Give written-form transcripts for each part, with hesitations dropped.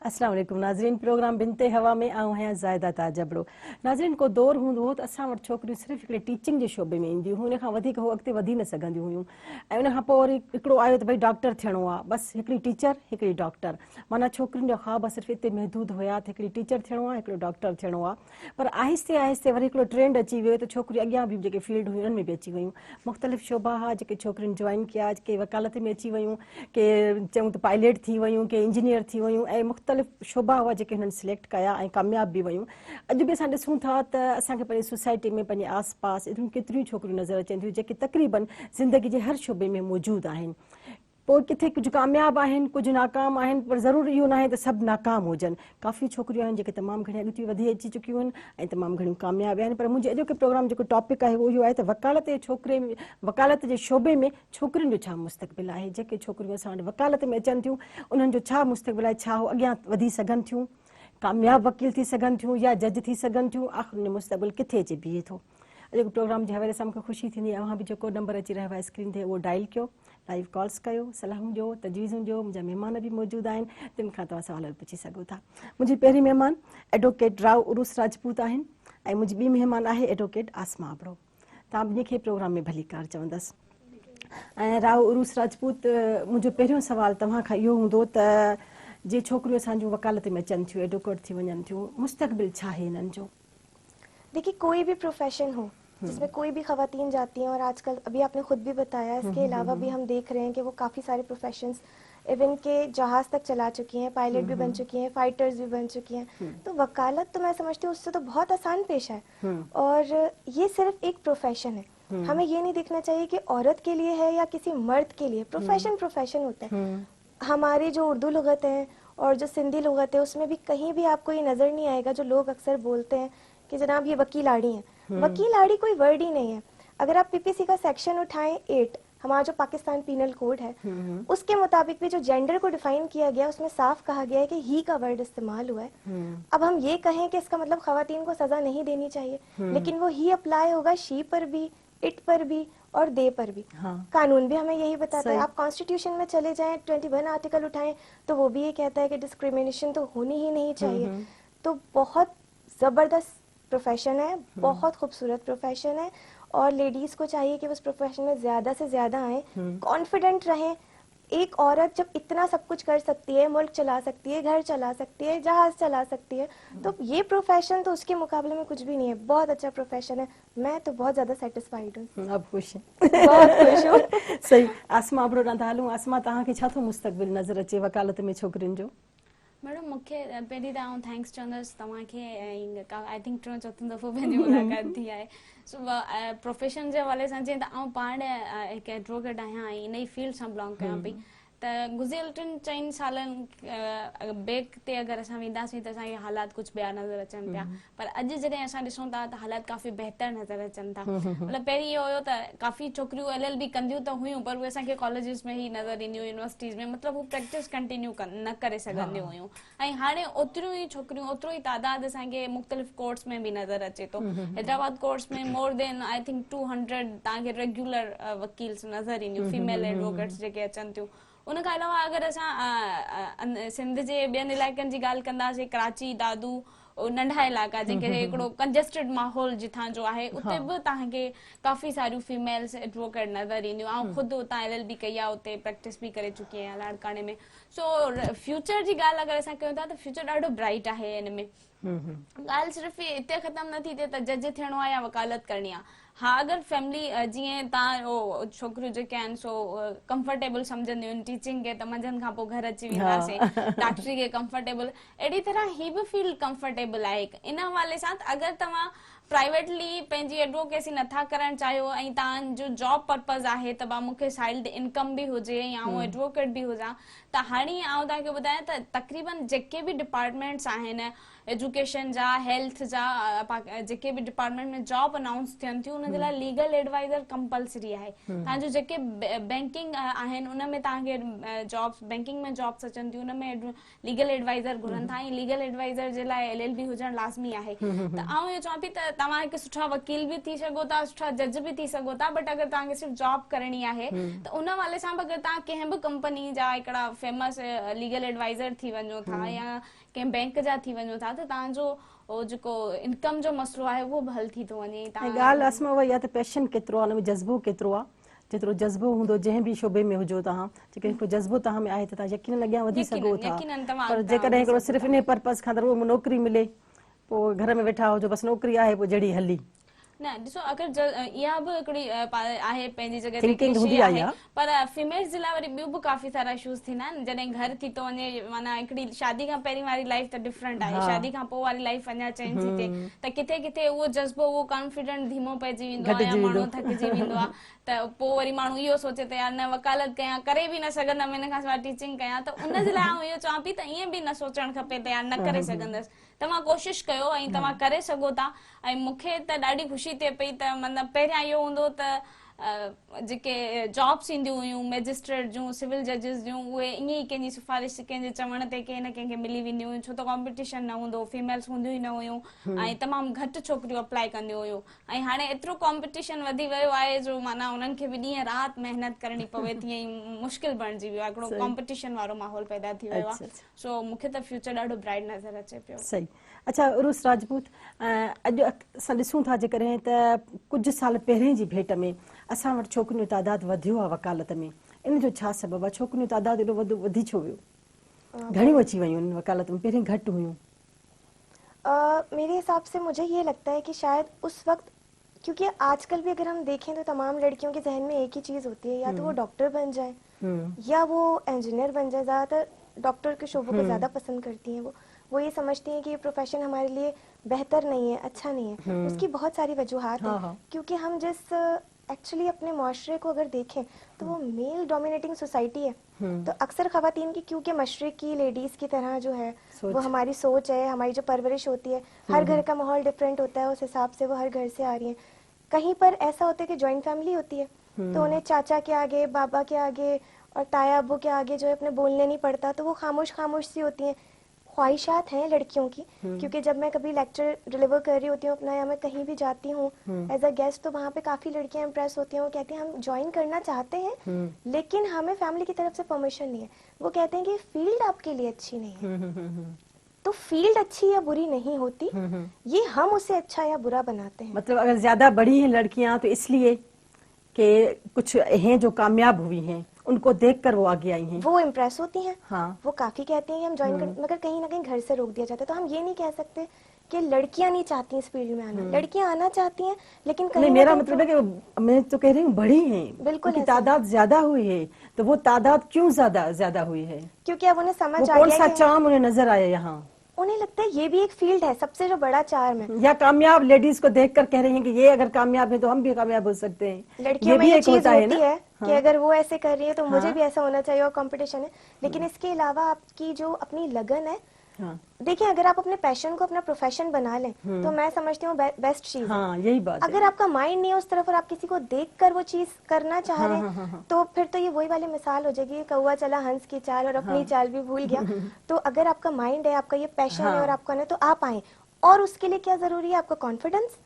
अस्सलाम वालेकुम नाज़रीन, प्रोग्राम बिनते हवा में आऊं हैं ज़ायदा ताजबड़ो। नाज़रीन को दौर हूंदो हो त असां वटि छोकिरियूं सिर्फ़ु हिकिड़े टीचिंग जे शोबे में ईंदियूं हुयूं, हुन खां वधीक हो अॻिते वधी न सघंदियूं हुयूं। ऐं उन खां पोइ वरी हिकिड़ो आयो त भई डॉक्टर थियणो आहे, बसि हिकिड़ी टीचर हिकिड़ी डॉक्टर, माना छोकिरियुनि जा ख़्वाब सिर्फ़ु हिते महदूद हुया त हिकिड़ी टीचर थियणो आहे, हिकिड़ो डॉक्टर थियणो आहे। पर आहिस्ते आहिस्ते वरी हिकिड़ो ट्रेंड अची वियो त छोकिरियूं अॻियां बि जेके फील्ड हुयूं उन्हनि में बि अची वियूं। मुख़्तलिफ़ शोबा हुआ जेके छोकिरियुनि जॉइन कया, के वकालत में अची वियूं, के चऊं त पायलट थी वियूं, के इंजीनियर थी वियूं, ऐं मुख़्तलिफ़ शोबा हुआ जेके हुननि सिलेक्ट कया ऐं कामयाब बि वियूं। अॼु बि असां ॾिसूं था त असांखे पंहिंजी सोसाइटी में पंहिंजे आस पास एॾियूं केतिरियूं छोकिरियूं नज़र अचनि थियूं जेके तक़रीबन ज़िंदगी जे हर शोबे में मौजूदु आहिनि। पोइ किथे कुझु कामयाब आहिनि, कुझु नाकाम आहिनि, पर ज़रूरु इहो न आहे त सभु नाकाम हुजनि। काफ़ी छोकिरियूं आहिनि जेके तमामु घणी अॻिते वधी अची चुकियूं आहिनि ऐं तमामु घणियूं कामयाब आहिनि। पर मुंहिंजे अॼोके प्रोग्राम जेको टॉपिक आहे उहो इहो आहे त वकालत जे शोबे में छोकिरियुनि जो छा मुस्तक़बिल आहे। जेके छोकिरियूं असां वटि वकालत में अचनि थियूं उन्हनि जो छा मुस्तक़बिल आहे, छा उहो अॻियां वधी सघनि थियूं, कामयाब वकील थी सघनि थियूं या जज थी सघनि थियूं, आख़िर उन मुस्तक़बिल किथे अची बीहे थो। अॼोके प्रोग्राम जे हवाले सां मूंखे ख़ुशी थींदी आहे अव्हां बि जेको नंबर अची रहियो आहे स्क्रीन ते उहो डायल कयो, लाइव कॉल्स कयो, सलाहूं ॾियो, तजवीज़ूं ॾियो। मुंहिंजा महिमान बि मौजूदु आहिनि, तिन खां तव्हां सवाल पुछी सघो था। मुंहिंजी पहिरीं महिमान एडवोकेट राव उरुस राजपूत आहिनि ऐं मुंहिंजी ॿी महिमान आहे एडवोकेट आसमा अबड़ो। तव्हां ॿिन्ही खे प्रोग्राम में भली कार चवंदसि। ऐं राव उरुस राजपूत, मुंहिंजो पहिरियों सवाल तव्हां खां इहो हूंदो त जे छोकिरियूं असांजूं वकालत में अचनि थियूं, एडवोकेट थी वञनि थियूं, मुस्तक़बिल छा आहे हिननि जो? देखिए, कोई भी प्रोफेशन हो जिसमें कोई भी खवातीन जाती हैं, और आजकल अभी आपने खुद भी बताया, इसके अलावा भी हम देख रहे हैं कि वो काफ़ी सारे प्रोफेशंस इवन के जहाज़ तक चला चुकी हैं, पायलट भी बन चुकी हैं, फाइटर्स भी बन चुकी हैं। तो वकालत तो मैं समझती हूँ उससे तो बहुत आसान पेशा है, और ये सिर्फ एक प्रोफेशन है। हमें ये नहीं देखना चाहिए कि औरत के लिए है या किसी मर्द के लिए। प्रोफेशन होते हैं। हमारी जो उर्दू लुगत है और जो सिंधी लुगत है उसमें भी कहीं भी आपको ये नज़र नहीं आएगा जो लोग अक्सर बोलते हैं कि जनाब ये वकीलाड़ी है। वकीलाड़ी कोई वर्ड ही नहीं है। अगर आप पीपीसी का सेक्शन उठाएं 8, हमारा जो पाकिस्तान पीनल कोड है, उसके मुताबिक भी जो जेंडर को डिफाइन किया गया उसमें साफ कहा गया है कि ही का वर्ड इस्तेमाल हुआ है। अब हम ये कहें कि इसका मतलब खवातीन को सजा नहीं देनी चाहिए, लेकिन वो ही अप्लाई होगा शी पर भी, इट पर भी और दे पर भी। कानून भी हमें यही बताता है। आप कॉन्स्टिट्यूशन में चले जाएं, 21 आर्टिकल उठाएं तो वो भी ये कहता है कि डिस्क्रिमिनेशन तो होनी ही नहीं चाहिए। तो बहुत ज़बरदस्त प्रोफेशन है, बहुत खूबसूरत प्रोफेशन है, और लेडीज़ को चाहिए कि उस प्रोफेशन में ज़्यादा से ज़्यादा आएँ, कॉन्फिडेंट रहें। एक औरत जब इतना सब कुछ कर सकती है, मुल्क चला सकती है, घर चला सकती है, जहाज चला सकती है, तो ये प्रोफेशन तो उसके मुकाबले में कुछ भी नहीं है। बहुत अच्छा प्रोफेशन है। मैं तो बहुत ज़्यादा सेटिस्फाइड हूँ। अब खुश हैं? बहुत खुश हूँ। सही। आसमा अबड़ो ॾांहुं हलूं। आसमा, तव्हांखे छा थो मुस्तक़बिल नज़र अचे वकालत में छोकिरियुनि जो? मैडम, मूंखे पहिरीं त आउं थैंक्स चवंदसि तव्हांखे, ऐं आई थिंक टियों चौथों दफ़ो पंहिंजी मुलाक़ात थी आहे। सो प्रोफेशन जे हवाले सां जीअं त आउं पाण हिकु एडवोकेट आहियां ऐं इन ई फील्ड सां बिलोंग कयां पई, त गुज़िरियल 3-4 सालनि बैक ते अगरि असां वेंदासीं त असांखे हालात कुझु ॿिया नज़र अचनि पिया। पर अॼु जॾहिं असां ॾिसूं था त हालात काफ़ी बहितर नज़र अचनि था। मतिलबु पहिरीं इहो हुयो त काफ़ी छोकिरियूं LLB कंदियूं त हुयूं, पर उहे असांखे कॉलेजिस में ई नज़र ईंदियूं, यूनिवर्सिटीज़ में, मतिलबु हू प्रैक्टिस कंटिन्यू न करे सघंदियूं हुयूं। ऐं हाणे ओतिरियूं ई छोकिरियूं, ओतिरो ई तादाद असांखे मुख़्तलिफ़ कोर्ट्स में बि नज़र अचे थो। हैदराबाद कोर्ट्स में मोर देन आई थिंक 200 तव्हांखे रेगुलर वकील्स नज़र ईंदियूं, फीमेल एडवोकेट्स जेके अचनि थियूं। उन खां अलावा अगरि असां सिंध जे ॿियनि इलाइक़नि जी ॻाल्हि कंदासीं, कराची, दादू, नंढा इलाइक़ा जेके हिकिड़ो कंजेस्टेड माहौल जिथां जो आहे, उते बि तव्हांखे काफ़ी सारियूं फीमेल्स एडवोकेट नज़र ईंदियूं। ऐं ख़ुदि उतां LLB कई आहे, उते प्रैक्टिस बि करे चुकी आहियां लाड़काने में। सो फ्यूचर जी ॻाल्हि अगरि असां कयूं था त फ्यूचर ॾाढो ब्राइट आहे हिन में। ॻाल्हि सिर्फ़ु हिते ख़तमु नथी थिए त जज थियणो आहे या वकालत करणी आहे। हाँ, अगर फैमिली जीअं तव्हां छोकिरियूं जेके आहिनि सो कंफर्टेबल सम्झंदियूं आहिनि टीचिंग खे, त मंझंदि खां पोइ घर अची वेंदासीं, डॉक्टरी खे कंफर्टेबल, अहिड़ी तरह ही बि फील्ड कंफर्टेबल आहे। इन हवाले सां अगरि तव्हां प्राइवेटली पंहिंजी एडवोकेसी नथा करणु चाहियो ऐं तव्हांजो जॉब पर्पज़ आहे त मूंखे साइड इनकम बि हुजे या एडवोकेट बि हुजां, त हाणे आउं तव्हांखे ॿुधायां त तक़रीबन जेके बि डिपार्टमेंट्स आहिनि एजुकेशन जा हेल्थ जा जेके बि डिपार्टमेंट में जॉब अनाउंस थियनि थियूं उन जे लाइ लीगल एडवाइज़र कंपलसरी आहे। तव्हांजो जेके बैंकिंग आहिनि उन में तव्हांखे जॉब्स बैंकिंग में जॉब्स अचनि थियूं उन में लीगल एडवाइज़र घुरनि था ऐं लीगल एडवाइज़र जे लाइ LLB हुजणु लाज़मी आहे। त आउं इहो चवां पई त तव्हां हिकु सुठा वकील बि थी सघो था, सुठा जज बि थी सघो था, बट अगरि तव्हांखे सिर्फ़ु जॉब करणी आहे त उन वाले सां बि अगरि तव्हां कंहिं बि कंपनी जा हिकिड़ा फेमस लीगल एडवाइज़र थी वञो था या कंहिं बैंक जा थी वञो था त तव्हांजो जेको इनकम जो मसलो आहे उहो बि हल थी थो वञे। ॻाल्हि असम उहा आहे त पैशन केतिरो आहे, हुन में जज़्बो केतिरो आहे। जेतिरो जज़्बो हूंदो जंहिं बि शोबे में हुजो तव्हां, जेके हिकिड़ो जज़्बो तव्हां में आहे त तव्हां यकीनन अॻियां वधी सघो था। पर जेकॾहिं हिकिड़ो सिर्फ़ु इन पर्पज़ खां त रुॻो नौकिरी मिले, पोइ घर में वेठा हुजो बसि नौकिरी आहे पोइ जहिड़ी हली न ॾिसो अगरि इहा बि हिकिड़ी आहे पंहिंजी जॻह ते Thinking हिकिड़ी हूंदी शइ आहे आहे, इहा। पर फीमेल्स जे लाइ वरी ॿियूं बि काफ़ी सारा इशूज़ थींदा आहिनि। जॾहिं घर थी थो वञे माना हिकिड़ी शादी खां पहिरीं वारी लाइफ त डिफरेंट आहे, शादी खां पोइ वारी लाइफ अञा चेंज थी थिए त किथे किथे उहो जज़्बो उहो कॉन्फिडेंट धीमो पइजी वेंदो आहे या माण्हू थकिजी वेंदो आहे त पोइ वरी माण्हू इहो सोचे त यार न वकालत कयां, करे बि न सघंदमि हिन खां सवाइ टीचिंग कयां। त उन जे लाइ आउं इहो चवां पई त ईअं बि न सोचणु खपे त यार न करे सघंदसि, तव्हां कोशिशि कयो ऐं तव्हां करे सघो था। ऐं मूंखे त ॾाढी ख़ुशी थिए पई त मतिलबु पहिरियां इहो हूंदो त जेके जॉब्स ईंदियूं हुयूं मैजिस्ट्रेट जूं सिविल जजिस जूं उहे ईअं ई कंहिंजी सिफारिश कंहिंजे चवण ते कंहिं न कंहिंखे मिली वेंदियूं हुयूं, छो त कॉम्पिटिशन न हूंदो, फीमेल्स हूंदियूं ई न हुयूं ऐं तमामु घटि छोकिरियूं अप्लाई कंदियूं हुयूं। ऐं हाणे एतिरो कॉम्पिटिशन वधी वियो आहे जो माना उन्हनि खे बि ॾींहं राति महिनत करणी पवे तीअं ई मुश्किल बणिजी वियो आहे, हिकिड़ो कॉम्पिटिशन वारो माहौल पैदा थी वियो आहे। सो मूंखे त फ्यूचर ॾाढो ब्राइट नज़र अचे पियो। सही। अच्छा उरुस राजपूत, अॼु असां ॾिसूं था जेकॾहिं त कुझु साल पहिरें जी भेट में असां वटि छोकिरियूं जो तादादु वधियो आहे वकालत में, इन जो छा सबबु आहे? छोकिरियूं जो तादादु एॾो वधी छो वियो? घणियूं अची वियूं आहिनि वकालत में, पहिरीं घटि हुयूं। मेरे हिसाब से मुझे ये लगता है कि शायद उस वक्त, क्योंकि आजकल भी अगर हम देखें तो तमाम लड़कियों के जहन में एक ही चीज़ होती है, या तो वो डॉक्टर बन जाए या वो इंजीनियर बन जाए। ज़्यादातर डॉक्टर के शोबों को ज़्यादा पसंद करती हैं। वो ये समझती हैं कि ये प्रोफेशन हमारे लिए बेहतर नहीं है, अच्छा नहीं है। उसकी बहुत सारी वजूहात हैं, क्योंकि हम जिस एक्चुअली अपने माशरे को अगर देखें तो वो मेल डोमिनेटिंग सोसाइटी है। तो अक्सर ख़वातीन की, क्योंकि मशरक़ की लेडीज़ की तरह जो है वो हमारी सोच है, हमारी जो परवरिश होती है, हर घर का माहौल डिफरेंट होता है, उस हिसाब से वो हर घर से आ रही हैं। कहीं पर ऐसा होता है कि जॉइंट फैमिली होती है तो उन्हें चाचा के आगे, बाबा के आगे और ताया अब्बू के आगे जो है अपने बोलने नहीं पड़ता, तो वो खामोश खामोश सी होती हैं। ख्वाहिशात हैं लड़कियों की, क्योंकि जब मैं कभी लेक्चर डिलीवर कर रही होती हूँ अपना या मैं कहीं भी जाती हूँ एज अ गेस्ट, तो वहाँ पे काफ़ी लड़कियाँ इम्प्रेस होती हैं। वो कहती हैं हम ज्वाइन करना चाहते हैं लेकिन हमें फैमिली की तरफ से परमिशन नहीं है। वो कहते हैं कि फील्ड आपके लिए अच्छी नहीं है। तो फील्ड अच्छी या बुरी नहीं होती, ये हम उसे अच्छा या बुरा बनाते हैं। मतलब अगर ज्यादा बड़ी हैं लड़कियां तो इसलिए कि कुछ हैं जो कामयाब हुई हैं, उनको देखकर वो आगे आई हैं, वो इम्प्रेस होती हैं। हाँ। वो काफी कहती हैं कि हम ज्वाइन कर, मगर कहीं ना कहीं घर से रोक दिया जाता है। तो हम ये नहीं कह सकते कि लड़कियां नहीं चाहती इस फील्ड में आना, लड़कियां आना चाहती हैं, लेकिन कहीं नहीं, ना मेरा कहीं मतलब है कि मैं तो कह रही हूँ बड़ी हैं, बिल्कुल उनकी ऐसा है। तादाद ज्यादा हुई है, तो वो तादाद क्यों ज्यादा हुई है? क्योंकि अब उन्हें वो समझ आ कौन गया सा है कि चार्म उन्हें नजर आया यहाँ, उन्हें लगता है ये भी एक फील्ड है, सबसे जो बड़ा चार्म है। या कामयाब लेडीज को देखकर कह रही हैं कि ये अगर कामयाब है तो हम भी कामयाब हो सकते हैं। लड़कियों में भी ये एक चीज होता होती ना? है कि अगर वो ऐसे कर रही है तो मुझे हाँ। भी ऐसा होना चाहिए, और कंपटीशन है। लेकिन इसके अलावा आपकी जो अपनी लगन है, हाँ। देखिए अगर आप अपने पैशन को अपना प्रोफेशन बना लें तो मैं समझती हूँ बेस्ट चीज है। हाँ, यही बात है। अगर आपका माइंड नहीं है उस तरफ और आप किसी को देखकर वो चीज करना चाह रहे हैं, तो फिर तो ये वही वाली मिसाल हो जाएगी, कौवा चला हंस की चाल और अपनी चाल भी भूल गया। तो अगर आपका माइंड है, आपका ये पैशन है और आपका ना, तो आप आए। और उसके लिए क्या जरूरी है? आपका कॉन्फिडेंस,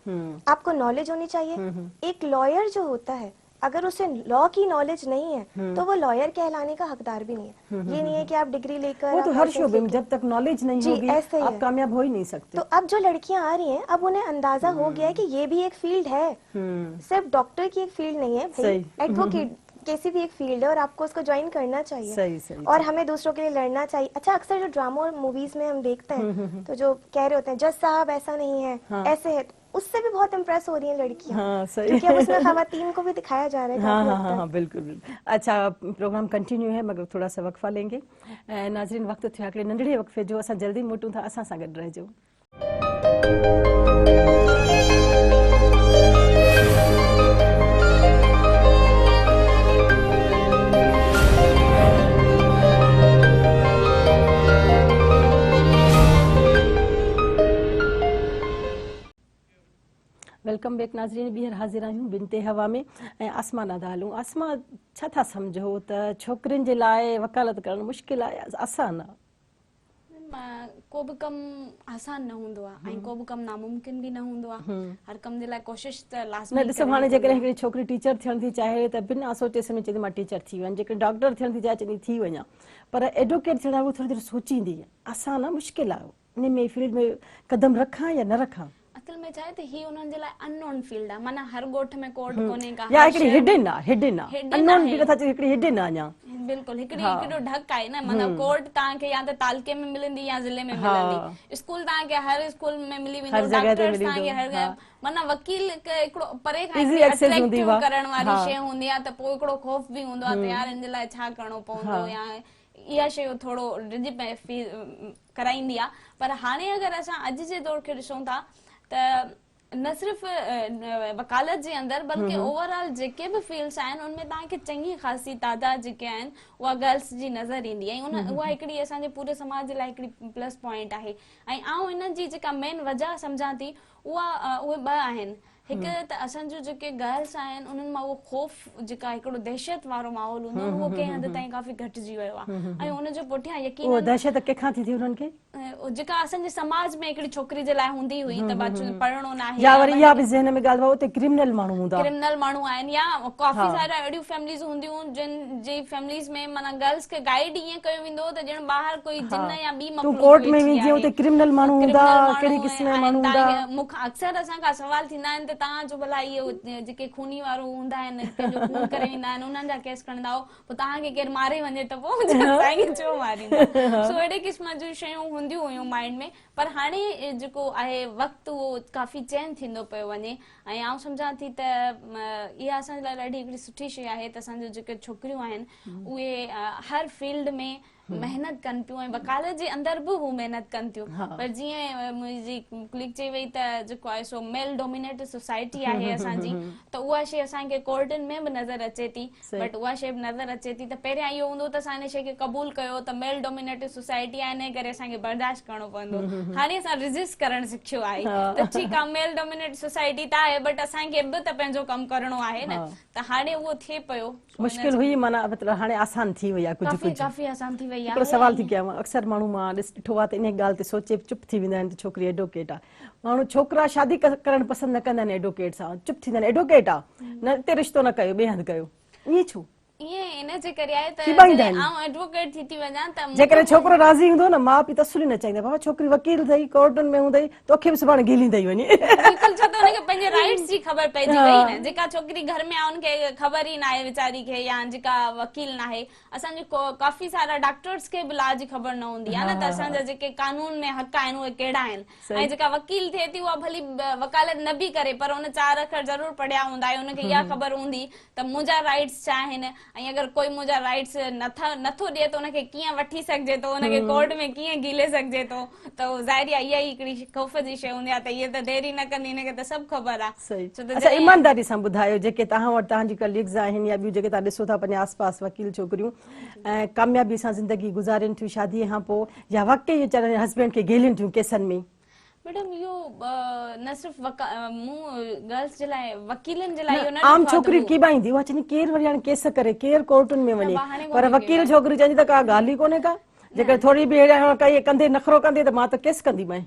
आपको नॉलेज होनी चाहिए। एक लॉयर जो होता है, अगर उसे लॉ की नॉलेज नहीं है तो वो लॉयर कहलाने का हकदार भी नहीं है। ये नहीं है कि आप डिग्री लेकर, वो तो हर शोबे में जब तक नॉलेज नहीं होगी ऐसे ही आप है। कामयाब हो ही नहीं सकते। तो अब जो लड़कियां आ रही हैं, अब उन्हें अंदाजा हो गया है कि ये भी एक फील्ड है, सिर्फ डॉक्टर की एक फील्ड नहीं है भाई, एडवोकेट कैसी भी एक फील्ड है और आपको उसको ज्वाइन करना चाहिए। सही। और हमें दूसरों के लिए लड़ना चाहिए। अच्छा, अक्सर जो ड्रामा और मूवीज में हम देखते हैं तो जो कह रहे होते हैं जज साहब ऐसा नहीं है, ऐसे है, उससे भी बहुत इम्प्रेस हो रही हैं लड़कियां। हाँ, सही। क्योंकि अब उसमें खवातीन को भी दिखाया जा रहा है काफी हद तक। हाँ, बिल्कुल। अच्छा, प्रोग्राम कंटिन्यू है मगर थोड़ा सा वक्फा लेंगे। नाज़रीन, वक्त थियो हिकिड़े नंढड़े वक़्फे जो, असां जल्दी मोटूं था, असां सां गॾु रहिजो। वेलकम बैक नाज़रीन। ॿीहर हाज़िर आहियूं बिनते हवा में ऐं आसमा ॾाढा हलूं। आसमा, छा था सम्झो त छोकिरियुनि जे लाइ वकालत करणु मुश्किल आहे, आसान आहे? को बि कमु आसान न हूंदो आहे ऐं को बि कमु नामुमकिन बि न हूंदो आहे। हर कम जे लाइ कोशिशि त न लाज़मी ॾिसो, हाणे जेकॾहिं हिकिड़ी छोकिरी टीचर थियणु थी चाहे त बिना सोचे सम्झे चवंदी मां टीचर थी वञा, जेकॾहिं डॉक्टर थियणु थी चाहे चवंदी थी वञा, पर एडवोकेट थियण लाइ उहो थोरी देरि सोचींदी आहे। आसान आहे, मुश्किल आहे? इन में फील्ड में कदम रखां या न रखां? असल में छा आहे त ही उन्हनि जे लाइ अननोन फील्ड आहे। माना हर ॻोठ में कोर्ट कोन्हे का, या हर हिकिड़ी शहर में हिडन आहे, हिडन आहे, hidden अननोन आहे। बि नथा चओ, हिकिड़ी हिडन आहे अञा। बिल्कुलु हिकिड़ो ढक आहे न। माना कोर्ट तव्हांखे या त तालके में मिलंदी या ज़िले में मिलंदी, स्कूल तव्हांखे हर स्कूल में मिली वेंदो, हर जगह ते डॉक्टर्स मिली तव्हांखे वेंदो, हर जगह। माना वकील हिकिड़ो परे खां Easy हिकिड़ी access हूंदी अट्रैक्टिव आहे। करण वारी शइ हूंदी आहे, त पोइ हिकिड़ो ख़ौफ़ बि हूंदो आहे त यार इन जे लाइ छा करिणो पवंदो, या इहा शइ थोरो रिझ कराईंदी आहे। पर हाणे अगरि असां अॼु जे दौर खे ॾिसूं था त न सिर्फ़ वकालत जे अंदरि बल्कि ओवरऑल जेके बि फील्ड्स आहिनि उनमें तव्हांखे चङी ख़ासी तादाद जेके आहिनि उहा गर्ल्स जी नज़र ईंदी आहे। उहा हिकिड़ी असांजे पूरे समाज जे लाइ हिकिड़ी प्लस पॉइंट आहे। ऐं आउं इन जी जेका मेन वजह सम्झां थी उहे ॿ आहिनि। हिकु त असांजो जेके गर्ल्स आहिनि उन्हनि मां उहो ख़ौफ़ जेका हिकिड़ो दहशत वारो माहौल हूंदो आहे उहो कंहिं हद ताईं काफ़ी घटिजी वियो आहे। ऐं उनजे पुठियां उहो यकीन दहशत कंहिंखां थी उन्हनि खे? जेका असांजे समाज में हिकिड़ी छोकिरी जे लाइ हूंदी हुई त पढ़णो न आहे, या वरी इहा बि ज़हन में ॻाल्हि उते क्रिमिनल माण्हू हूंदा, क्रिमिनल माण्हू आहिनि, या काफ़ी सारा अहिड़ियूं फैमिलीज़ हूंदियूं जिन जी फैमिलीज़ में माना गर्ल्स खे गाइड ईअं कयो वेंदो त ॼण ॿाहिरि कोई जिन या ॿी तूं मखलूक कोर्ट में वेठी वञी आहे। उते क्रिमिनल माण्हू हूंदा, कहिड़ी माण्हू क़िस्म जा आहिनि, माण्हू हूंदा। तव्हांखे मूंखां अक्सर असांखां सवाल थींदा आहिनि त तव्हांजो भला इहे जेके खूनी वारो हूंदा आहिनि, पंहिंजो खून करे वेंदा आहिनि, उन्हनि जा केस खणंदा हो, पोइ तव्हांखे केरु मारे वञे त पोइ साईं छो मारींदा? सो अहिड़े क़िस्म जूं शयूं हूंदियूं हुयूं माइंड में। पर हाणे जेको आहे वक़्तु उहो काफ़ी चेंज थींदो पियो वञे। ऐं आउं सम्झां थी त इहा असांजे लाइ ॾाढी हिकिड़ी सुठी शइ आहे त असांजो जेके छोकिरियूं आहिनि उहे हर फील्ड में महिनत कनि पियूं ऐं वकालत जे अंदरि बि हू महिनत कनि थियूं। पर जीअं मुंहिंजी कुलीग चई वई त जेको आहे सो मेल डोमिनेटेड सोसाइटी आहे असांजी, त उहा शइ असांखे कोर्टनि में बि नज़र अचे थी। बट उहा शइ बि नज़र अचे थी त पहिरियां इहो हूंदो त असां हिन शइ खे क़बूल कयो त मेल डोमिनेटेड सोसाइटी आहे, इन करे असांखे बर्दाश्त करणो पवंदो। हाणे असां रेजिस्ट करणु सिखियो आहे त ठीकु आहे मेल डोमिनेटेड सोसाइटी त आहे बट असांखे बि त पंहिंजो कमु करणो आहे न। त हाणे उहो थिए पियो। मुश्किल हुई, माना मतिलबु हाणे आसान थी वई आहे कुझु कुझु। काफ़ी आसान थी वई आहे। हिकिड़ो सवाल थी कयां, अक्सर माण्हू मां ॾिठो आहे त इन ॻाल्हि ते सोचे चुप थी वेंदा आहिनि त छोकिरी एडवोकेट आहे। माण्हू छोकिरा शादी करणु पसंदि न कंदा आहिनि एडवोकेट सां, चुप थींदा आहिनि एडवोकेट आहे न हिते रिश्तो न कयो, ॿिए हंधि कयो, ईअं छो? ईअं इन जे करे आहे त खिबाईंदा आहिनि। आउं एडवोकेट थी वञा त जेकॾहिं छोकिरो राज़ी हूंदो न, माउ पीउ तसली न चाहींदा, बाबा छोकिरी वकील अथई, कोर्टनि में हूंदई, तोखे बि सुभाणे ॻीलींदई वञी। बिल्कुलु, छो त हुनखे पंहिंजे राइट्स जी ख़बर पइजी वई न। जेका छोकिरी घर में आहे हुनखे ख़बर ई न आहे वीचारी खे, या जेका वकील न आहे। असांजे काफ़ी सारा डॉक्टर्स खे बि लॉ जी ख़बर न हूंदी आहे न त असांजा जेके कानून में हक़ आहिनि उहे कहिड़ा आहिनि। ऐं जेका वकील थिए थी उहा भली वकालत न बि करे पर हुन 4 अखर ज़रूर पढ़िया हूंदा ऐं हुनखे इहा ख़बर हूंदी त मुंहिंजा राइट्स छा आहिनि, ऐं अगरि कोई मुंहिंजा राइट्स नथो ॾिए त हुनखे कीअं वठी सघिजे थो, हुनखे कोर्ट में कीअं गीले सघिजे थो। त ज़ाहिर आहे इहा ई हिकिड़ी ख़ौफ़ जी शइ हूंदी आहे त इहा त देरी न कंदी, हिनखे त सभु ख़बर आहे। सही। अच्छा, ईमानदारी सां ॿुधायो, जेके तव्हां वटि तव्हांजी कलीग्स आहिनि या ॿियूं जेके तव्हां ॾिसो था पंहिंजे आसपास वकील छोकिरियूं ऐं कामयाबी सां ज़िंदगी गुज़ारनि थियूं शादीअ खां पोइ, या वाकई वीचारनि हस्बैंड खे घेलनि थियूं केसनि में? मैडम इहो न सिर्फ़ मूं गर्ल्स जे लाइ वकीलनि जे लाइ इहो न आम छोकिरी कीबाईंदी, उहा चवंदी केरु वरी हाणे केस करे, केरु कोर्टुनि में वञे, पर वकील छोकिरी चवंदी त का ॻाल्हि ई कोन्हे का, जेकर थोरी बि कई कंधे नखरो कंदे त मां त केस कंदीमांइ।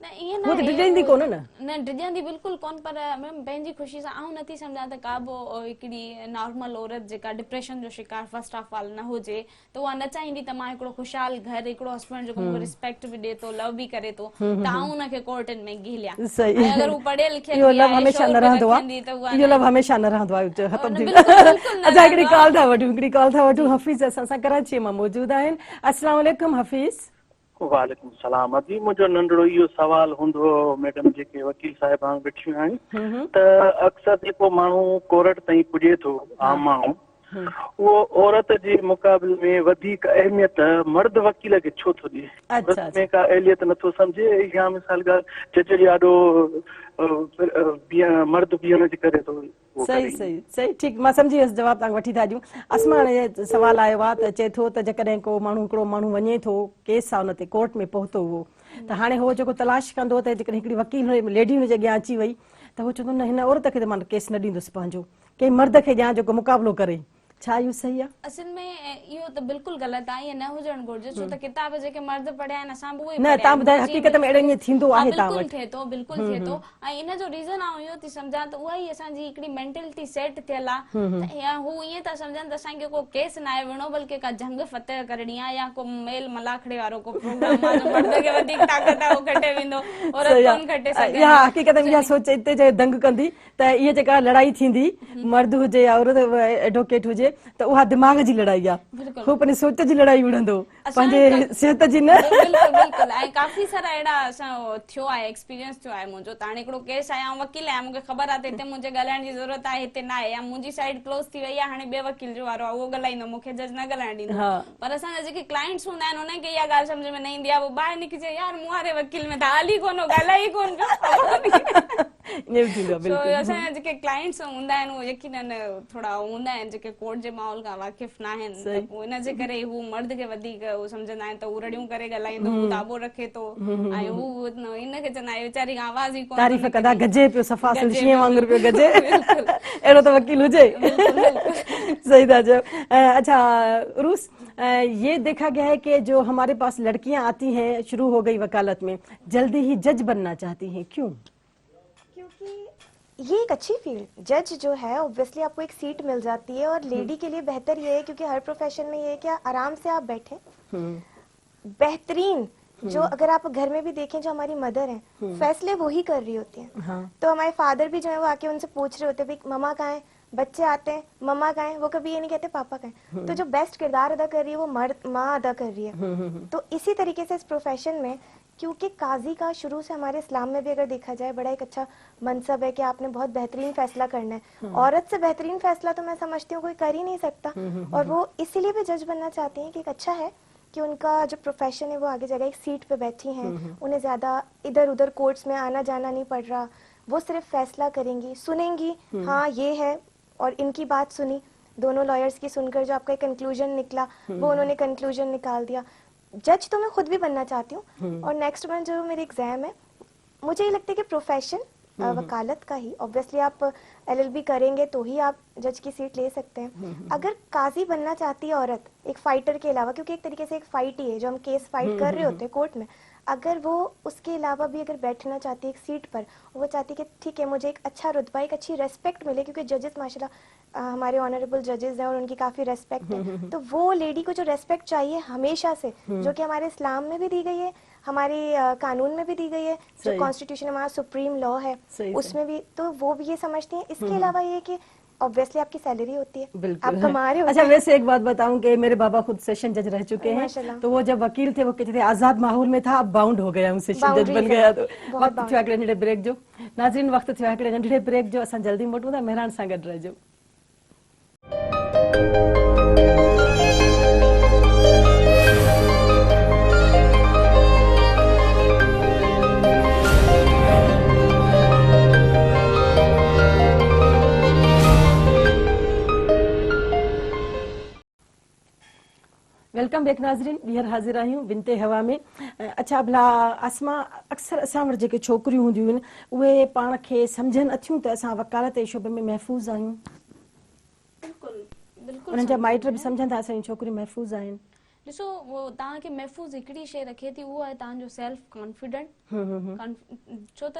न ईअं उहो त डिॼंदी कोन न। न डिॼंदी बिल्कुलु कोन, पर मैम पंहिंजी ख़ुशी सां आउं नथी सम्झां त का बि हिकिड़ी नॉर्मल औरत जेका डिप्रेशन जो शिकार फर्स्ट ऑफ ऑल न हुजे त उहा न चाहींदी त मां हिकिड़ो ख़ुशहाल घर, हिकिड़ो हस्बैंड जेको मूंखे रिस्पेक्ट बि ॾिए थो, लव बि करे थो, त आउं हुनखे कोर्टनि में घिलियां। ऐं अगरि हू पढ़ियल लिखियल इहो बि लव आहे, हमेशह न शोर बि रहंदो रखंदी त उहा आहे, इहो लव हमेशह न रहंदो आहे, ख़तम थी बिल्कुलु बिल्कुलु न अच्छा, हिकिड़ी रहंदो कॉल था वठूं, हिकिड़ी कॉल था वठूं। हफ़ीज़ असां सां कराची मां मौजूदु आहिनि। अस्सलाम वालेकुम हफ़ीज़। वालेकुम सलाम। अभी मुंहिंजो नंढड़ो इहो सवाल हूंदो मैडम, जेके वकील साहिबान वेठियूं आहिनि त अक्सर जेको माण्हू कोर्ट ताईं पुॼे थो, आम माण्हू, उहो औरत जे मुक़ाबले में वधीक अहमियत मर्द वकील खे छो थो ॾिए? औरत में का अहलियत नथो सम्झे, या मिसाल ॻाल्हि जज जे ॾाढो मर्द बीहण जे करे थो। सही सही सही, ठीकु, मां सम्झी वियसि, जवाबु तव्हां वठी था ॾियूं। अस्मा, हाणे सवाल आयो आहे त चए थो त जेकॾहिं को माण्हू हिकिड़ो माण्हू वञे थो केस आहे हुन ते कोर्ट में पहुतो हुओ, त हाणे उहो जेको तलाश कंदो त जेकॾहिं हिकिड़ी वकील लेडी हुनजे अॻियां अची वई त उहो चवंदो न हिन औरत खे त मां केस न ॾींदुसि पंहिंजो, कंहिं मर्द खे ॾियां जेको मुक़ाबिलो करे। छा इहो सही आहे? असल में इहो त बिल्कुलु ग़लति आहे, ईअं न हुजणु घुरिजे, छो त किताब जेके मर्द पढ़िया आहिनि असां बि उहे न तव्हां ॿुधायो हक़ीक़त में अहिड़ो ईअं थींदो आहे तव्हां बिल्कुलु वटि? थिए थो, बिल्कुलु थिए थो। ऐं इन जो रीज़न आउं इहो थी सम्झां त उहा ई असांजी हिकिड़ी मेंटेलिटी सेट थियल आहे, या हू ईअं था सम्झनि त असांखे को केस न आहे विणो, बल्कि का जंग फतेह करणी आहे, या को मेल मलाखड़े वारो को प्रोग्राम आहे, मर्द खे वधीक ताक़त आहे उहो खटे वेंदो, औरत कोन खटे सघंदी। इहा हक़ीक़त में इहा सोच हिते जे दंग कंदी त इहा जेका लड़ाई थींदी, मर्द हुजे या औरत एडवोकेट हुजे, त उहा दिमाग़ जी लड़ाई आहे, हू पंहिंजी सोच जी लड़ाई विढ़ंदो, पंहिंजे सिहत जी न। बिल्कुलु बिल्कुलु। ऐं काफ़ी सारा अहिड़ा असां थियो आहे, एक्सपीरियंस थियो आहे मुंहिंजो। त हाणे हिकिड़ो केस आहे, आउं वकील आहियां, मूंखे ख़बर आहे त हिते मुंहिंजे ॻाल्हाइण जी ज़रूरत आहे, हिते न आहे, या मुंहिंजी साइड क्लोज थी वई आहे, हाणे ॿिए वकील जो वारो आहे, उहो ॻाल्हाईंदो, मूंखे जज न ॻाल्हाइण ॾींदो। पर असांजा जेके क्लाइंट्स हूंदा आहिनि उन्हनि खे इहा ॻाल्हि सम्झ में न ईंदी आहे, वो ॿाहिरि निकिरी यार मूं वारे वकील में त हाल ई कोन ॻाल्हाई कोन पियो। असांजा जेके क्लाइंट्स हूंदा आहिनि उहे यकीनन थोरा हूंदा आहिनि जेके कोर्ट जे माहौल खां वाक़िफ़ न आहिनि, त पोइ इन जे करे हू मर्द खे वधीक सम्झंदा आहिनि त हू रड़ियूं करे ॻाल्हाईंदो, हू दाबो रखे थो, ऐं हू इनखे चवंदा आहिनि वीचारी आवाज़ ई कोन तारीफ़ कंदा, गजे पियो सफ़ा शींहं वांगुरु पियो गजे, अहिड़ो त वकील हुजे। सही था चयो। अच्छा उरूस, ये देखा गया है कि जो हमारे पास लड़कियां आती हैं, शुरू हो गई वकालत में, जल्दी ही जज बनना चाहती हैं, क्यों? क्योंकि ये एक अच्छी फील्ड, जज जो है ऑब्वियसली आपको एक सीट मिल जाती है, और लेडी के लिए बेहतर ये है क्योंकि हर प्रोफेशन में ये है कि आराम से आप बैठे बेहतरीन, जो अगर आप घर में भी देखें जो हमारी मदर हैं फैसले वो ही कर रही होती हैं। तो हमारे फादर भी जो है वो आके उनसे पूछ रहे होते हैं भाई मम्मा कहाँ है, बच्चे आते हैं मम्मा कहाँ है, वो कभी ये नहीं कहते पापा कहाँ है। तो जो बेस्ट किरदार अदा कर रही है वो मर्द माँ अदा कर रही है। तो इसी तरीके से इस प्रोफेशन में, क्योंकि काजी का शुरू से हमारे इस्लाम में भी अगर देखा जाए बड़ा एक अच्छा मनसब है कि आपने बहुत बेहतरीन फैसला करना है, औरत से बेहतरीन फैसला तो मैं समझती हूँ कोई कर ही नहीं सकता, और वो इसीलिए भी जज बनना चाहती हैं कि एक अच्छा है कि उनका जो प्रोफेशन है वो आगे जाएगा, एक सीट पे बैठी हैं, उन्हें ज़्यादा इधर उधर कोर्ट्स में आना जाना नहीं पड़ रहा, वो सिर्फ फैसला करेंगी, सुनेंगी, हाँ ये है, और इनकी बात सुनी, दोनों लॉयर्स की सुनकर जो आपका कंक्लूजन निकला वो उन्होंने कंक्लूजन निकाल दिया। जज तो मैं खुद भी बनना चाहती हूँ, और नेक्स्ट मंथ जो मेरी एग्जाम है, मुझे ये लगता है कि प्रोफेशन वकालत का ही, ऑब्वियसली आप एलएलबी करेंगे तो ही आप जज की सीट ले सकते हैं। अगर काजी बनना चाहती है औरत एक फाइटर के अलावा, क्योंकि एक तरीके से एक फाइट ही है जो हम केस फाइट कर रहे होते हैं कोर्ट में, अगर वो उसके अलावा भी अगर बैठना चाहती है एक सीट पर, वो चाहती है कि ठीक है मुझे एक अच्छा रुतबा, एक अच्छी रेस्पेक्ट मिले, क्योंकि जजेस माशाल्लाह हमारे ऑनरेबल जजेस हैं और उनकी काफ़ी रेस्पेक्ट है, तो वो लेडी को जो रेस्पेक्ट चाहिए हमेशा से, जो कि हमारे इस्लाम में भी दी गई है, हमारे कानून में भी दी गई है, जो कॉन्स्टिट्यूशन हमारा सुप्रीम लॉ है उसमें भी, तो वो भी ये समझती हैं। इसके अलावा ये कि ऑब्वियसली आपकी सैलरी होती है, आप कमा रहे हो। अच्छा वैसे एक बात बताऊं कि मेरे बाबा खुद सेशन जज रह चुके हैं, तो वो जब वकील थे वो कहते थे आजाद माहौल में था, अब बाउंड हो गया हूं, सेशन जज बन गया। तो वक्त थियो हिकिड़े नंढे ब्रेक जो। नाज़रीन वक्त थियो हिकिड़े नंढे ब्रेक जो, असां जल्दी मोटूं था, मेहरान सां गॾु रहिजो। वेलकम बैक नाज़रीन, ॿीहर हाज़िर आहियूं बिनते हवा में। अच्छा भला आसमा, अक्सर असां वटि जेके छोकिरियूं हूंदियूं आहिनि उहे पाण खे सम्झनि अथियूं त असां वकालत जे शोबे में महफ़ूज़ आहियूं, उन्हनि जा माइट बि सम्झनि था असांजी छोकिरियूं महफ़ूज़ आहिनि। ॾिसो वो तव्हांखे महफ़ूज़ हिकिड़ी शइ रखे थी, उहो आहे तव्हांजो सेल्फ कॉन्फिडेंट। छो त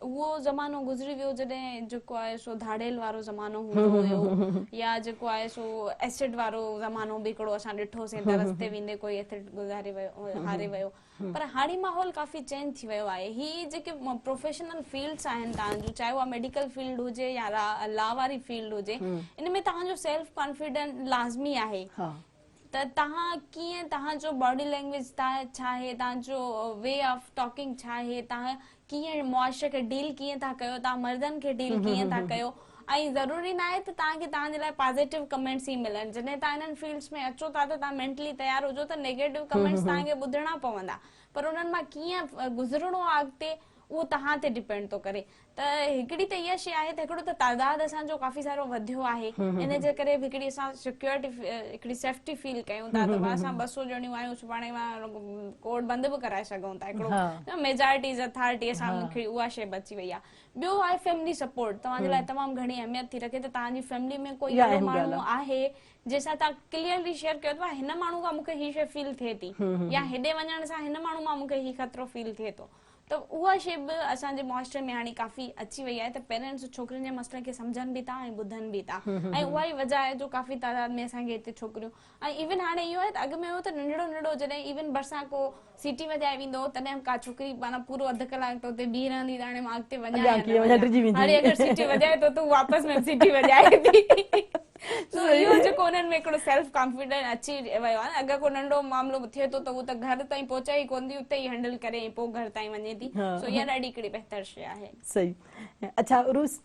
उहो ज़मानो गुज़री वियो जॾहिं जेको आहे सो धाड़ेल वारो ज़मानो हूंदो हुयो, या जेको आहे सो एसिड वारो ज़मानो बि हिकिड़ो असां ॾिठोसीं, त रस्ते वेंदे कोई एसिड गुज़ारे वियो, हारे वियो। पर हाणे माहौल काफ़ी चेंज थी वियो आहे। ही जेके प्रोफेशनल फील्ड्स आहिनि तव्हांजो, चाहे उहा मेडिकल फील्ड हुजे या लॉ वारी फील्ड हुजे, इन में तव्हांजो सेल्फ कॉन्फिडेंट लाज़मी आहे। त तव्हां कीअं, तव्हांजो बॉडी लैंग्वेज छा आहे, तव्हांजो वे ऑफ टॉकिंग छा आहे, तव्हां कीअं मुआशरे खे डील कीअं था कयो, तव्हां मर्दनि खे डील कीअं था कयो। ऐं ज़रूरी न आहे त तव्हांखे तव्हांजे लाइ पॉज़िटिव कमेंट्स ई मिलनि, जॾहिं तव्हां इन्हनि फील्ड्स में अचो था त तव्हां मेंटली तयारु हुजो त नेगेटिव कमेंट्स तव्हांखे ॿुधणा पवंदा, पर उन्हनि मां कीअं गुज़रणो आहे अॻिते उहो तव्हां ते डिपेंड थो करे। त हिकिड़ी त इहा शइ आहे त हिकिड़ो त तइदाद असांजो काफ़ी सारो वधियो आहे, इन जे करे बि हिकिड़ी असां सिक्योरिटी हिकिड़ी सेफ्टी फील कयूं था त असां 200 ॼणियूं आहियूं, सुभाणे कोड बंदि बि कराए सघूं था। हिकिड़ो मेजॉरिटीज़ अथॉरिटी असां उहा शइ बची वई आहे। ॿियो आहे फैमिली सपोर्ट, तव्हांजे लाइ तमामु घणी अहमियत थी रखे त तव्हांजी फैमिली में कोई अहिड़ो माण्हू आहे जंहिंसां तव्हां क्लियरली शेयर कयो अथव हिन माण्हू खां मूंखे हीअ शइ फील थिए थी, या हेॾे वञण सां हिन माण्हू मां मूंखे हीअ ख़तरो फील थिए थो। त उहा शइ बि असांजे मुआशरे में हाणे काफ़ी अची वई आहे त पेरेंट्स छोकिरियुनि जे मसइले खे सम्झनि बि था ऐं ॿुधनि बि था, ऐं उहा ई वजह आहे जो काफ़ी तादाद में असांखे हिते छोकिरियूं ऐं इवन हाणे इहो आहे त अॻु में हो त नंढड़ो जॾहिं इवन भरिसां को सीटी वॼाए वेंदो तॾहिं का छोकिरी माना पूरो अधु कलाक त हुते बीह रहंदी त हाणे मां अॻिते वञा या न वञा। हाणे अगरि सीटी वॼाए थो त वापसि में सीटी वॼाए थी। सो इहो जेको उन्हनि में हिकिड़ो सेल्फ कॉन्फिडेंस अची वियो आहे, अगरि को नंढो मामिलो थिए थो त उहो त घर ताईं पहुचाए ई कोन थी, उते ई हैंडल करे पोइ घर ताईं वञे थी। सो इहा ॾाढी हिकिड़ी बहितर शइ आहे। सही। अच्छा उरूस,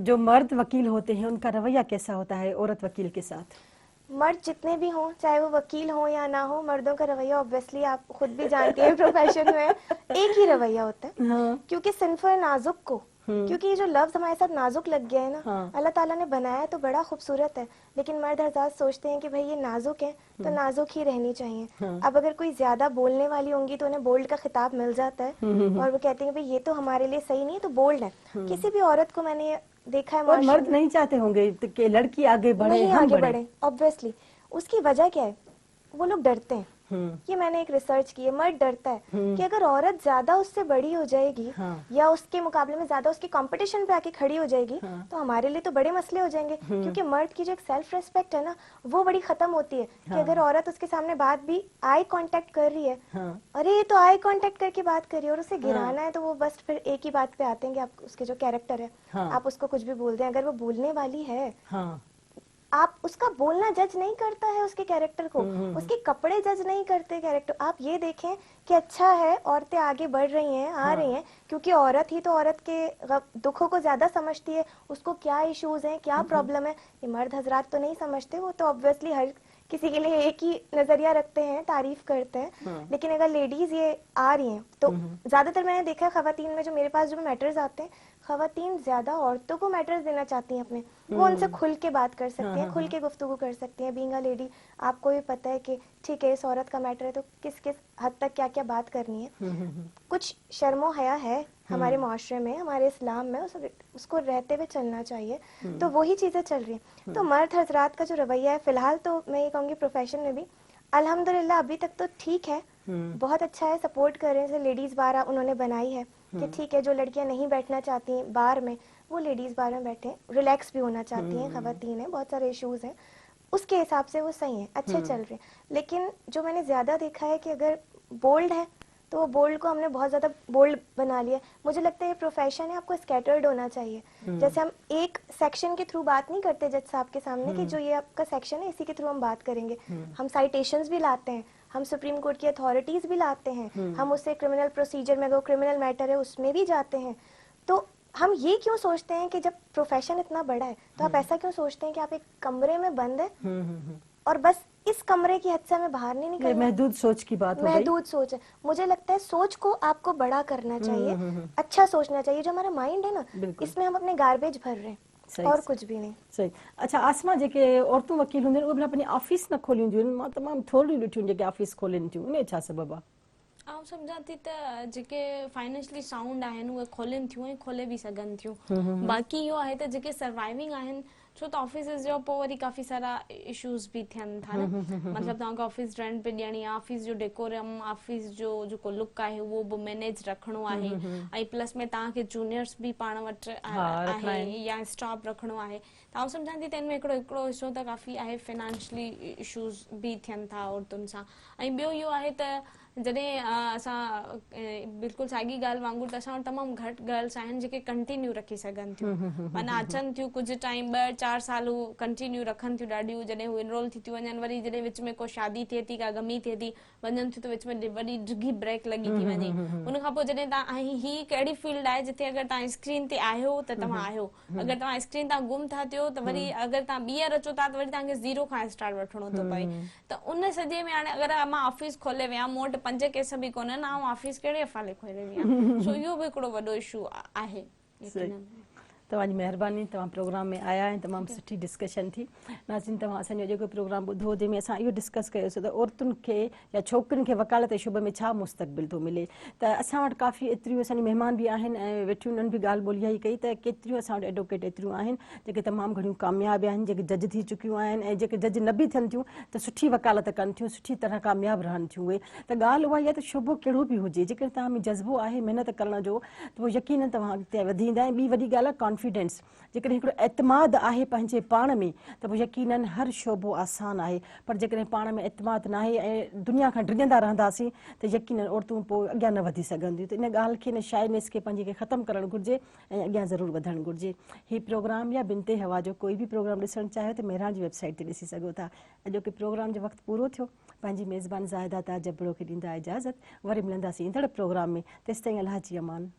जो मर्द वकील होते हैं उनका रवैया कैसा होता है औरत वकील के साथ? मर्द जितने भी हों, चाहे वो वकील हो या ना हो, मर्दों का रवैया ऑब्वियसली आप खुद भी जानती हैं प्रोफेशन में एक ही रवैया होता है। क्योंकि सिंफर नाजुक को, क्योंकि ये जो लफ्ज हमारे साथ नाजुक लग गया है ना, अल्लाह ताला ने बनाया तो बड़ा खूबसूरत है, लेकिन मर्द हज़रात सोचते हैं कि भाई ये नाजुक है तो नाजुक ही रहनी चाहिए। अब अगर कोई ज्यादा बोलने वाली होंगी तो उन्हें बोल्ड का खिताब मिल जाता है और वो कहते हैं भाई ये तो हमारे लिए सही नहीं है तो बोल्ड है। किसी भी औरत को मैंने देखा है, और मर्द नहीं चाहते होंगे कि लड़की आगे बढ़े, हम आगे बढ़े। ऑब्वियसली उसकी वजह क्या है, वो लोग डरते हैं। ये मैंने एक रिसर्च की है, मर्द डरता है कि अगर औरत ज्यादा उससे बड़ी हो जाएगी या उसके मुकाबले में ज्यादा उसकी कंपटीशन पे आके खड़ी हो जाएगी तो हमारे लिए तो बड़े मसले हो जाएंगे। क्योंकि मर्द की जो एक सेल्फ रेस्पेक्ट है ना वो बड़ी खत्म होती है कि अगर औरत उसके सामने बात भी आई कांटेक्ट कर रही है, अरे ये तो आई कांटेक्ट करके बात कर रही है, और उसे गिराना है तो वो बस फिर एक ही बात पे आते हैं कि आप उसके जो कैरेक्टर है आप उसको कुछ भी बोल दें। अगर वो बोलने वाली है आप उसका बोलना जज नहीं करता है उसके कैरेक्टर को, उसके कपड़े जज नहीं करते कैरेक्टर। आप ये देखें कि अच्छा है औरतें आगे बढ़ रही हैं, आ रही हैं, क्योंकि औरत ही तो औरत के दुखों को ज्यादा समझती है, उसको क्या इश्यूज हैं, क्या प्रॉब्लम है, ये मर्द हजरात तो नहीं समझते। वो तो ऑब्वियसली हर किसी के लिए एक ही नजरिया रखते हैं, तारीफ करते हैं। लेकिन अगर लेडीज ये आ रही हैं तो ज्यादातर मैंने देखा है खवातीन में जो मेरे पास जो मैटर्स आते हैं, खवातीन ज्यादा औरतों को मैटर्स देना चाहती हैं अपने, वो उनसे खुल के बात कर सकती हैं, खुल के गुफ्तगू कर सकती हैं। बीइंग अ लेडी आपको भी पता है कि ठीक है इस औरत का मैटर है तो किस किस हद तक क्या क्या बात करनी है। कुछ शर्मो हया है हमारे माशरे में, हमारे इस्लाम में, उसको रहते हुए चलना चाहिए। तो वही चीजें चल रही हैं। तो मर्द हजरात का जो रवैया है फिलहाल तो मैं ये कहूँगी प्रोफेशन में भी अल्हम्दुलिल्लाह अभी तक तो ठीक है, बहुत अच्छा है, सपोर्ट कर रहे हैं। जैसे लेडीज बार उन्होंने बनाई है कि ठीक है जो लड़कियां नहीं बैठना चाहती बार में वो लेडीज बार में बैठे, रिलैक्स भी होना चाहती हैं, खवातीन हैं, बहुत सारे इश्यूज हैं, उसके हिसाब से वो सही है, अच्छे चल रहे हैं। लेकिन जो मैंने ज्यादा देखा है कि अगर बोल्ड है तो वो बोल्ड को हमने बहुत ज्यादा बोल्ड बना लिया। मुझे लगता है ये प्रोफेशन है, आपको स्कैटर्ड होना चाहिए। जैसे हम एक सेक्शन के थ्रू बात नहीं करते जज साहब के सामने कि जो ये आपका सेक्शन है इसी के थ्रू हम बात करेंगे। हम साइटेशंस भी लाते हैं, हम सुप्रीम कोर्ट की अथॉरिटीज भी लाते हैं, हम उससे क्रिमिनल प्रोसीजर में अगर क्रिमिनल मैटर है उसमें भी जाते हैं। तो हम ये क्यों सोचते हैं कि जब प्रोफेशन इतना बड़ा है तो आप ऐसा क्यों सोचते हैं कि आप एक कमरे में बंद है और बस इस कमरे की हद से हमें बाहर नहीं निकलना। महदूद सोच की बात हो गई। महदूद सोच है। मुझे लगता है सोच को आपको बड़ा करना चाहिए, अच्छा सोचना चाहिए। जो हमारा माइंड है ना इसमें हम अपने गार्बेज भर रहे हैं और कुछ भी नहीं। सही। अच्छा आसमा जेके औरतूं वकील हूंदियूं आहिनि उहे भला पंहिंजी ऑफिस न खोलींदियूं आहिनि, मां तमामु थोरियूं ॾिठियूं जेके ऑफिस खोलीनि थियूं, उन छा सबबु आहे? आउं सम्झां थी त जेके फाइनेंशियली साउंड आहिनि उहे खोलनि थियूं ऐं खोले बि सघनि थियूं। बाक़ी इहो आहे त जेके सर्वाइविंग आहिनि छो त ऑफिसिस जो पोइ वरी काफ़ी सारा इश्यूज़ बि थियनि था न, मतिलबु तव्हांखे ऑफिस रेंट पे ॾियणी आहे, ऑफिस जो डेकोरम, ऑफिस जो जेको लुक आहे उहो बि मैनेज रखिणो आहे, ऐं प्लस में तव्हांखे जूनियर्स बि पाण वटि आहे या स्टाफ रखिणो आहे। त आउं सम्झां थी त हिन में हिकिड़ो हिसो त काफ़ी आहे, फाइनेंशियली इश्यूज़ बि थियनि था औरतुनि सां। ऐं ॿियो इहो आहे त जॾहिं असां बिल्कुलु साॻी ॻाल्हि वांगुरु त असां वटि तमामु घटि गर्ल्स आहिनि जेके कंटिन्यू रखी सघनि थियूं, माना अचनि थियूं कुझु टाइम 2-4 साल हू कंटिन्यू रखनि थियूं ॾाढियूं, जॾहिं हू इनरोल थी थियूं वञनि, वरी जॾहिं विच में को शादी थिए थी, का गमी थिए थी, वञनि थियूं त विच में वॾी डिघी ब्रेक लॻी थी वञे। उन खां पोइ जॾहिं तव्हां ही कहिड़ी फील्ड आहे जिथे अगरि तव्हां स्क्रीन ते आहियो त तव्हां आहियो, अगरि तव्हां स्क्रीन तां गुम था थियो त वरी अगरि तव्हां ॿीहर अचो था त वरी तव्हांखे ज़ीरो खां स्टार्ट वठिणो थो पए। त उन सॼे में हाणे अगरि मां ऑफिस खोले विया, मूं वटि त 5 केस बि कोन्हनि, ऐं ऑफिस कहिड़े हवाले खोले रही आहियां। सो इहो बि हिकिड़ो वॾो इशू आहे। यकीनन। तव्हांजी महिरबानी, तव्हां प्रोग्राम में आया आहियो, तमामु सुठी डिस्कशन थी। नाज़रीन, तव्हां असांजो जेको प्रोग्राम ॿुधो जंहिंमें असां इहो डिस्कस कयोसीं त औरतुनि खे या छोकिरियुनि खे वकालत जे शुबे में छा मुस्तक़बिल थो मिले। त असां वटि काफ़ी एतिरियूं असांजी महिमान बि आहिनि ऐं वेठियूं उन्हनि बि ॻाल्हि ॿोली ई कई त केतिरियूं असां वटि एडवोकेट एतिरियूं आहिनि जेके तमामु घणियूं कामयाबु आहिनि, जेके जज थी चुकियूं आहिनि ऐं जेके जज न बि थियनि थियूं त सुठी वकालत कनि थियूं, सुठी तरह कामयाबु रहनि थियूं उहे। त ॻाल्हि उहा ई आहे त शुबो कहिड़ो बि हुजे, जेकर तव्हां में जज़्बो आहे महिनत करण जो त पोइ यकीनन तव्हां अॻिते वधींदा। ऐं ॿी वॾी ॻाल्हि आहे कॉन्फिडेंस, जेकॾहिं हिकिड़ो एतमाद आहे पंहिंजे पाण में त पोइ यकीनन हर शोबो आसान आहे। पर जेकॾहिं पाण में एतमाद न आहे ऐं दुनिया खां डिॼंदा रहंदासीं त यकीनन औरतूं पोइ अॻियां न वधी सघंदियूं। त इन ॻाल्हि खे, इन शाइनेस खे पंहिंजे खे ख़तमु करणु घुरिजे ऐं अॻियां ज़रूरु वधणु घुरिजे। हीउ प्रोग्राम या बिनते हवा जो कोई बि प्रोग्राम ॾिसणु चाहियो त मेहरान जी वेबसाइट ते ॾिसी सघो था। अॼोके प्रोग्राम जो वक़्तु पूरो थियो। पंहिंजी मेज़बान ज़ाहिदा ताज जबड़ो खे ॾींदा इजाज़त। वरी मिलंदासीं ईंदड़ प्रोग्राम में। तेसिताईं अलाह जी अमान।